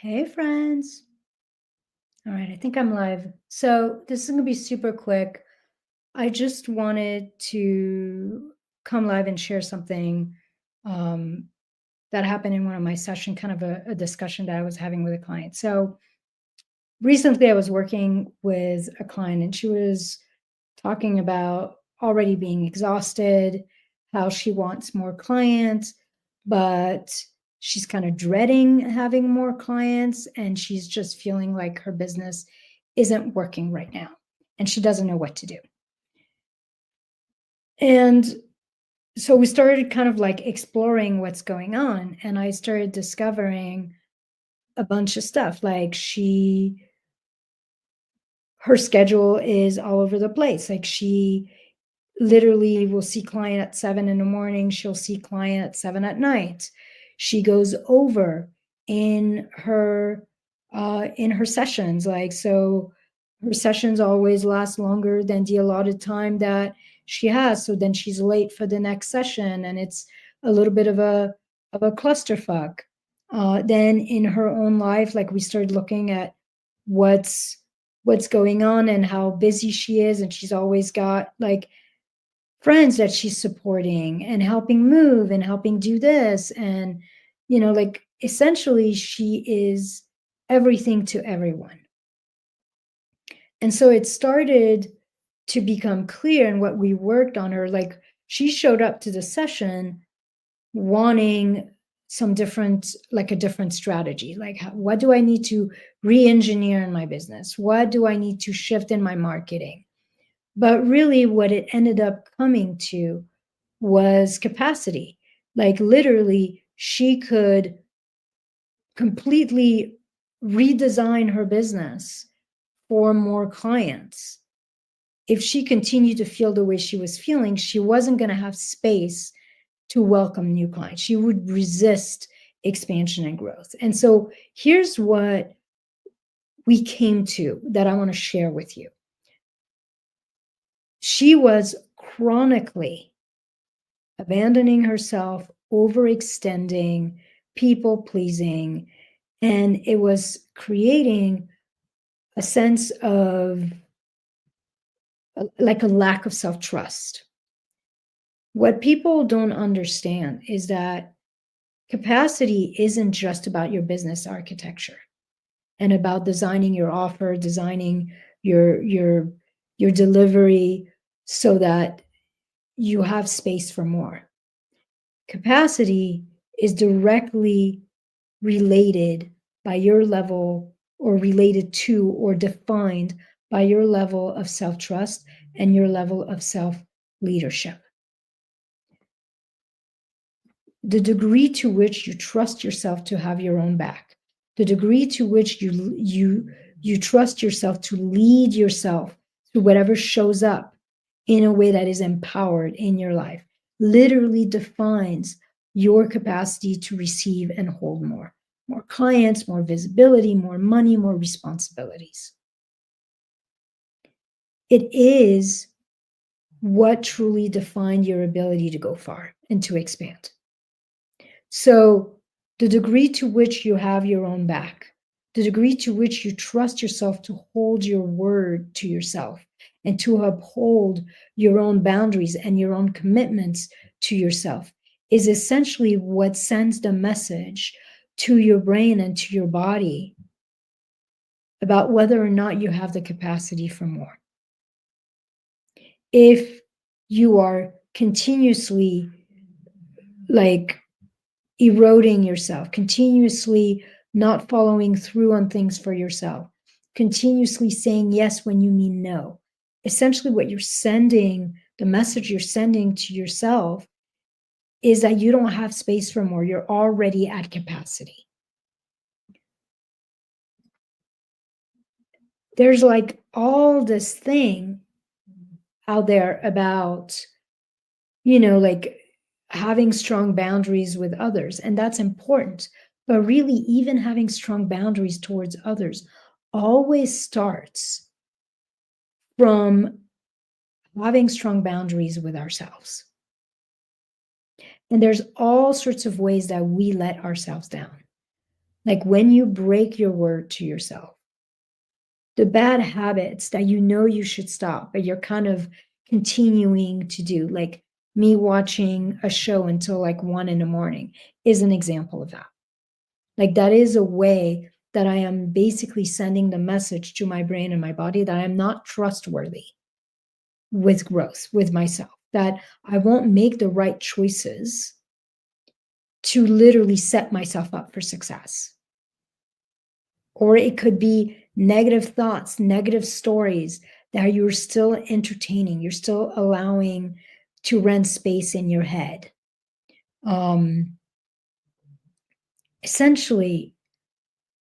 Hey, friends. All right, I think I'm live. So this is going to be super quick. I just wanted to come live and share something um, that happened in one of my sessions, kind of a discussion that I was having with a client. So recently I was working with a client and she was talking about already being exhausted, how she wants more clients, but she's kind of dreading having more clients and she's just feeling like her business isn't working right now and she doesn't know what to do. And so we started kind of like exploring what's going on, and I started discovering a bunch of stuff like her schedule is all over the place. Like she literally will see client at 7 in the morning, she'll see client at 7 at night. She goes over in her sessions, like, so her sessions always last longer than the allotted time that she has, so then she's late for the next session and it's a little bit of a clusterfuck. Then in her own life, like, we started looking at what's going on and how busy she is, and she's always got like friends that she's supporting and helping move and helping do this, and like, essentially she is everything to everyone. And so it started to become clear, and what we worked on her, like, she showed up to the session wanting some different, like a different strategy, like, what do I need to re-engineer in my business, what do I need to shift in my marketing. But really what it ended up coming to was capacity. Like, literally, she could completely redesign her business for more clients. If she continued to feel the way she was feeling, she wasn't going to have space to welcome new clients. She would resist expansion and growth. And so here's what we came to that I want to share with you. She was chronically abandoning herself, overextending, people pleasing, and it was creating a sense of like a lack of self-trust. What people don't understand is that capacity isn't just about your business architecture and about designing your offer, designing your delivery so that you have space for more. Capacity is directly related by your level, or related to, or defined by your level of self-trust and your level of self-leadership. The degree to which you trust yourself to have your own back, the degree to which you trust yourself to lead yourself through whatever shows up in a way that is empowered in your life, literally defines your capacity to receive and hold more clients, more visibility, more money, more responsibilities. It is what truly defined your ability to go far and to expand. So the degree to which you have your own back, the degree to which you trust yourself to hold your word to yourself and to uphold your own boundaries and your own commitments to yourself, is essentially what sends the message to your brain and to your body about whether or not you have the capacity for more. If you are continuously like eroding yourself, continuously not following through on things for yourself, continuously saying yes when you mean no, essentially what you're sending, the message you're sending to yourself, is that you don't have space for more. You're already at capacity. There's like all this thing out there about, like having strong boundaries with others, and that's important. But really, even having strong boundaries towards others always starts from having strong boundaries with ourselves. And there's all sorts of ways that we let ourselves down. Like when you break your word to yourself, the bad habits that you know you should stop, but you're kind of continuing to do, like me watching a show until like 1 in the morning is an example of that. Like that is a way that I am basically sending the message to my brain and my body that I am not trustworthy with growth, with myself, that I won't make the right choices to literally set myself up for success. Or it could be negative thoughts, negative stories that you're still entertaining, you're still allowing to rent space in your head. Um, Essentially,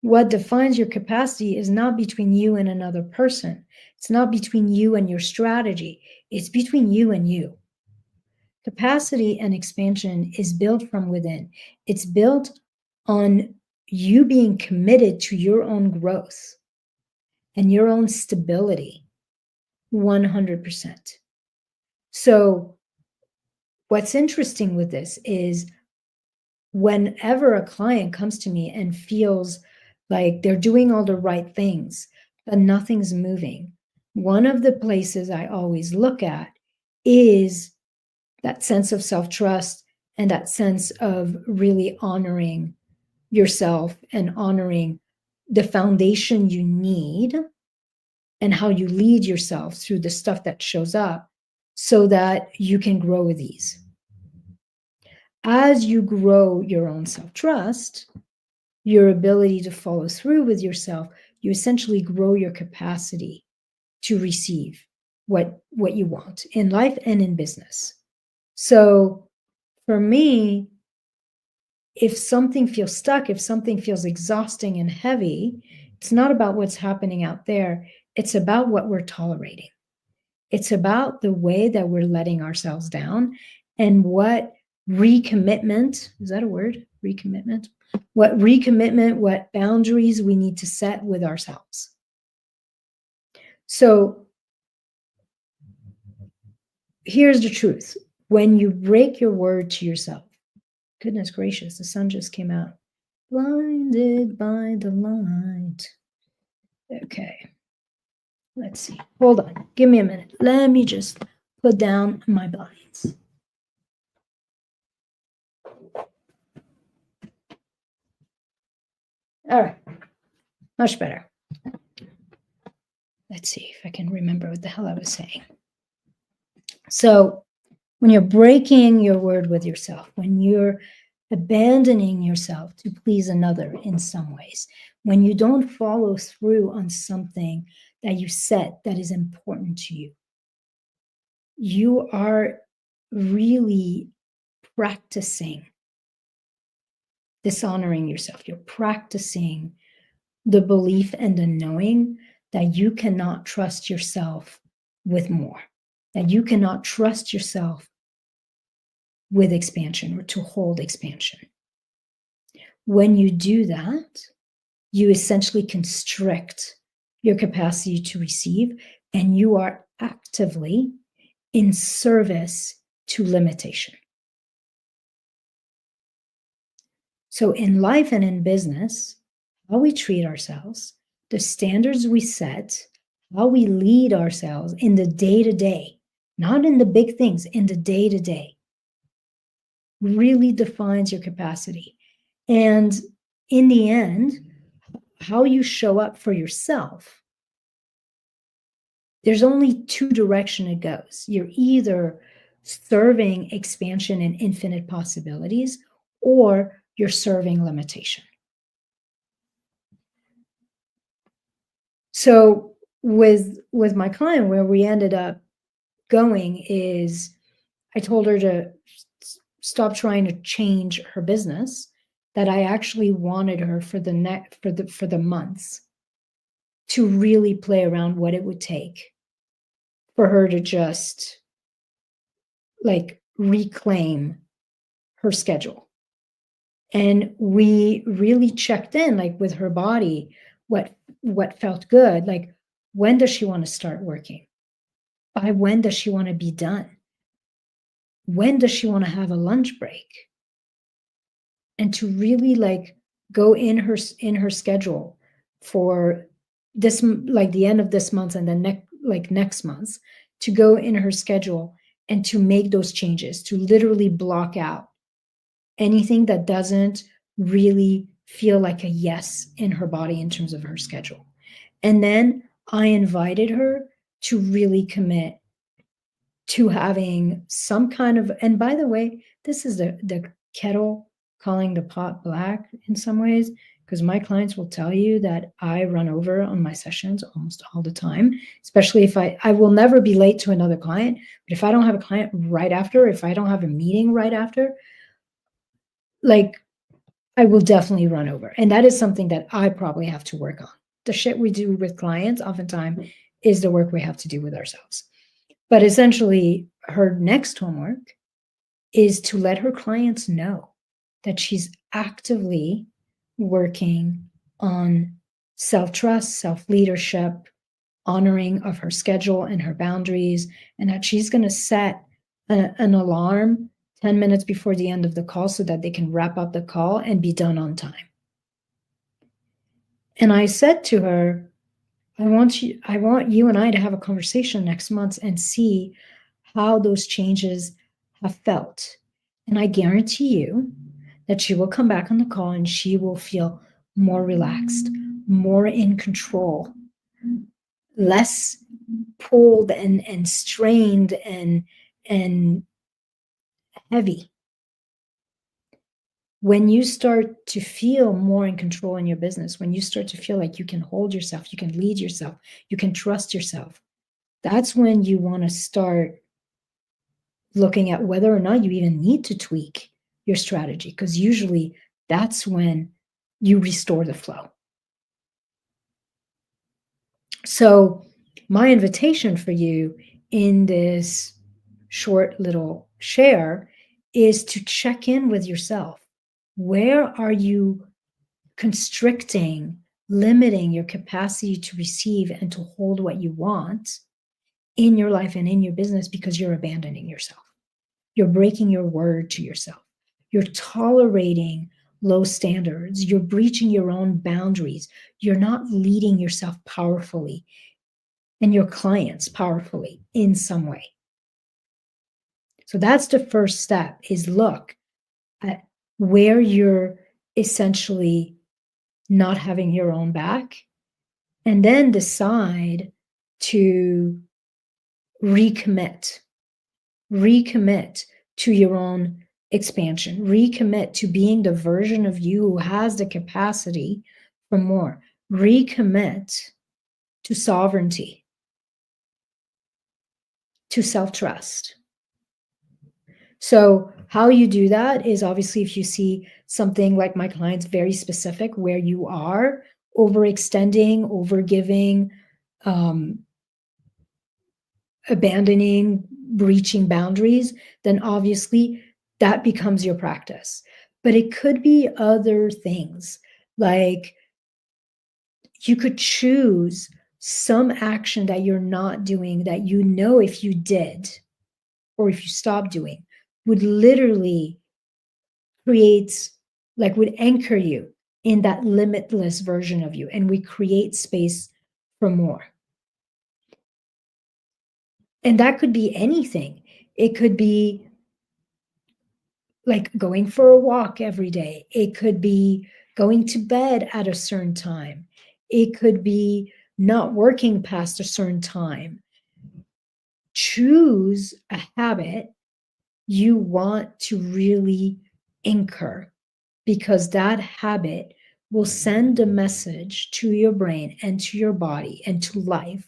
what defines your capacity is not between you and another person. It's not between you and your strategy. It's between you and you. Capacity and expansion is built from within. It's built on you being committed to your own growth and your own stability 100%. So, what's interesting with this is whenever a client comes to me and feels like they're doing all the right things, but nothing's moving, one of the places I always look at is that sense of self trust and that sense of really honoring yourself and honoring the foundation you need and how you lead yourself through the stuff that shows up so that you can grow with ease. As you grow your own self trust, your ability to follow through with yourself, you essentially grow your capacity to receive what you want in life and in business. So for me, if something feels stuck, if something feels exhausting and heavy, it's not about what's happening out there. It's about what we're tolerating. It's about the way that we're letting ourselves down and what recommitment, is that a word? Recommitment? What recommitment, what boundaries we need to set with ourselves. So here's the truth. When you break your word to yourself, goodness gracious, the sun just came out. Blinded by the light. Okay. Let's see. Hold on. Give me a minute. Let me just put down my blinds. All right. Much better. Let's see if I can remember what the hell I was saying. So when you're breaking your word with yourself, when you're abandoning yourself to please another in some ways, when you don't follow through on something that you set that is important to you, you are really practicing dishonoring yourself. You're practicing the belief and the knowing that you cannot trust yourself with more, that you cannot trust yourself with expansion or to hold expansion. When you do that, you essentially constrict your capacity to receive, and you are actively in service to limitation. So, in life and in business, how we treat ourselves, the standards we set, how we lead ourselves in the day to day, not in the big things, in the day to day, really defines your capacity. And in the end, how you show up for yourself, there's only two directions it goes. You're either serving expansion and infinite possibilities, or you're serving limitation. So with my client, where we ended up going is I told her to stop trying to change her business, that I actually wanted her for the months to really play around what it would take for her to just like reclaim her schedule. And we really checked in like with her body, what felt good, like when does she want to start working? By when does she want to be done? When does she want to have a lunch break? And to really like go in her schedule for this like the end of this month and then next month, to go in her schedule and to make those changes, to literally block out anything that doesn't really feel like a yes in her body in terms of her schedule. And then I invited her to really commit to having some kind of, and by the way, this is the kettle calling the pot black in some ways, because my clients will tell you that I run over on my sessions almost all the time, especially if I will never be late to another client, but if I don't have a client right after, if I don't have a meeting right after, like I will definitely run over. And that is something that I probably have to work on. The shit we do with clients oftentimes is the work we have to do with ourselves. But essentially, her next homework is to let her clients know that she's actively working on self-trust, self-leadership, honoring of her schedule and her boundaries, and that she's going to set an alarm 10 minutes before the end of the call so that they can wrap up the call and be done on time. And I said to her, I want you and I to have a conversation next month and see how those changes have felt. And I guarantee you that she will come back on the call and she will feel more relaxed, more in control, less pulled and strained and heavy. When you start to feel more in control in your business, when you start to feel like you can hold yourself, you can lead yourself, you can trust yourself, that's when you want to start looking at whether or not you even need to tweak your strategy, because usually that's when you restore the flow. So my invitation for you in this short little share is to check in with yourself. Where are you constricting, limiting your capacity to receive and to hold what you want in your life and in your business because you're abandoning yourself? You're breaking your word to yourself. You're tolerating low standards. You're breaching your own boundaries. You're not leading yourself powerfully and your clients powerfully in some way. So that's the first step, is look at where you're essentially not having your own back, and then decide to recommit to your own expansion, recommit to being the version of you who has the capacity for more, recommit to sovereignty, to self-trust. So how you do that is obviously if you see something like my clients very specific where you are overextending, overgiving, abandoning, breaching boundaries, then obviously that becomes your practice. But it could be other things, like you could choose some action that you're not doing that you know if you did or if you stopped doing would literally create, like would anchor you in that limitless version of you, and we create space for more. And that could be anything. It could be like going for a walk every day. It could be going to bed at a certain time. It could be not working past a certain time. Choose a habit you want to really anchor, because that habit will send a message to your brain and to your body and to life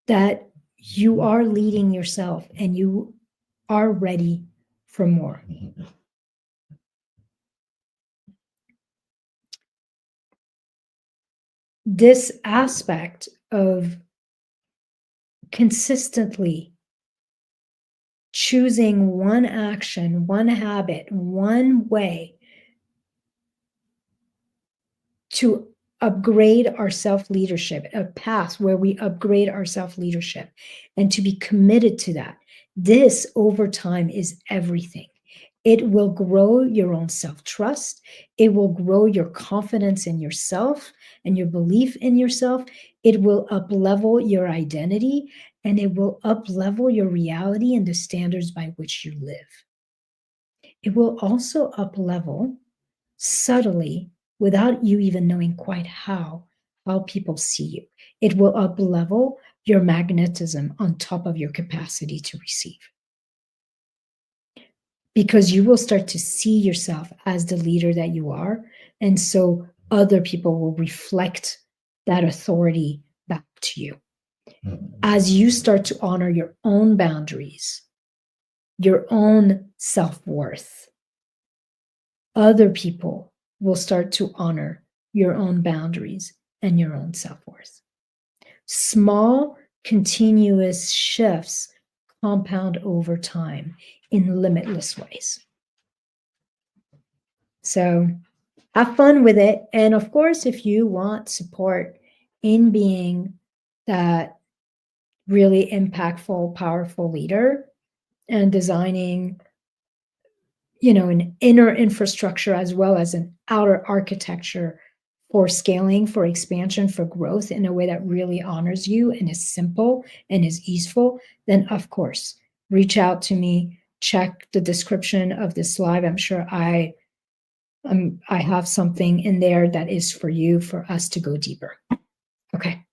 that you are leading yourself and you are ready for more. This aspect of consistently choosing one action, one habit, one way to upgrade our self-leadership, a path where we upgrade our self-leadership, and to be committed to that. This over time is everything. It will grow your own self-trust. It will grow your confidence in yourself and your belief in yourself. It will up-level your identity, and it will up-level your reality and the standards by which you live. It will also up-level subtly, without you even knowing quite how people see you. It will up-level your magnetism on top of your capacity to receive. Because you will start to see yourself as the leader that you are, and so other people will reflect that authority back to you. As you start to honor your own boundaries, your own self-worth, other people will start to honor your own boundaries and your own self-worth. Small, continuous shifts compound over time in limitless ways. So have fun with it. And of course, if you want support in being that really impactful, powerful leader and designing, an inner infrastructure as well as an outer architecture for scaling, for expansion, for growth in a way that really honors you and is simple and is easeful, then of course, reach out to me, check the description of this live. I'm sure I have something in there that is for you, for us to go deeper. Okay.